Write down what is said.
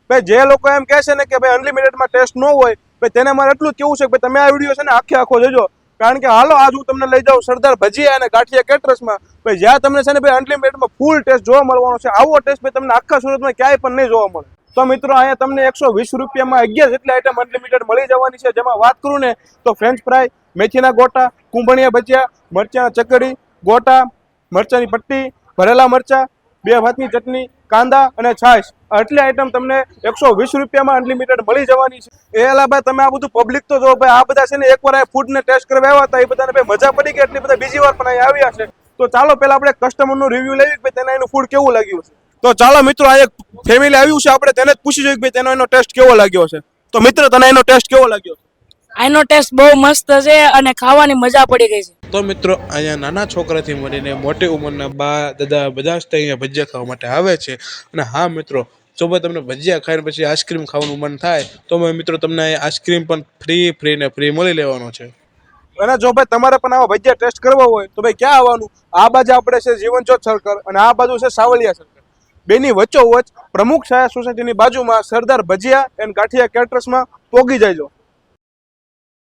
ભાઈ જે લોકો એમ કહે છે ને કે ભાઈ અનલિમિટેડમાં ટેસ્ટ ન હોય, ભાઈ તેને મારે એટલું જ કેવું છે કે તમે આ વિડીયો છે ને આખો જોજો. કારણ કે હાલો આજ હું તમને લઈ જાઉં સરદાર ભજીયા અને ગાંઠિયા કેટરસમાં, ભાઈ જ્યાં તમને છે ને ભાઈ અનલિમિટેડમાં ફૂલ ટેસ્ટ જોવા મળવાનો છે. આવો ટેસ્ટ ભાઈ તમને આખા સુરતમાં ક્યાંય પણ નહીં જોવા મળે. તો મિત્રો અહીંયા તમને 120 રૂપિયામાં 11 જેટલી આઈટમ અનલિમિટેડ મળી જવાની છે. જેમાં વાત કરું ને તો ફ્રેન્ચ ફ્રાય, મેથીના ગોટા, કુંભણિયા ભજીયા, મરચાં ચકડી, ગોટા, મરચાંની પટ્ટી, ભરેલા મરચાં, 2 ભાતની ચટણી, કાંદા અને છાશ, આટલી આઈટમ તમને 120 રૂપિયામાં અનલિમિટેડ મળી જવાની છે. એ અલાવા તમે આ બધું પબ્લિક તો જો ભાઈ, આ બધા છે ને એકવાર આ ફૂડને ટેસ્ટ કરવા આવ્યા હતા, એ બધાને ભાઈ મજા પડી ગઈ એટલે બધા બીજી વાર પણ અહીંયા આવ્યા છે. તો ચાલો પહેલા આપણે કસ્ટમરનું રિવ્યુ લેવી કે તેને એનું ફૂડ કેવું લાગ્યું છે. તો ચાલો મિત્રો, આ એક ફેમિલી આવ્યું છે, આપણે તેને જ પૂછી જોઈએ કે ભાઈ તેનો એનો ટેસ્ટ કેવો લાગ્યો છે. તો મિત્ર, તને એનો ટેસ્ટ કેવો લાગ્યો? આનો ટેસ્ટ બહુ મસ્ત છે અને ખાવાની મજા પડી ગઈ છે. તો મિત્રો, અહીંયા નાના છોકરાથી મળીને મોટી ઉંમરના બા દાદા બધા જ અહીંયા ભજીયા ખાવા માટે આવે છે. અને હા મિત્રો, જો ભાઈ તમને ભજીયા ખાઈને પછી આઈસ્ક્રીમ ખાવાનું મન થાય તો મિત્રો તમને આઈસ્ક્રીમ પણ ફ્રી મળી લેવાનો છે. અને જો ભાઈ તમારે પણ આવા ભજીયા ટેસ્ટ કરવા હોય તો ભાઈ ક્યાં આવવાનું? આ બાજુ આપણે છે જીવનજ્યોત સર્કલ અને આ બાજુ છે સાવલિયા સર્કલ. બેની વચ્ચોવચ પ્રમુખ છાયા સોસાયટીની બાજુમાં સરદાર ભજીયા એન્ડ ગાંઠિયા કેટરસમાં પોગી જાયજો.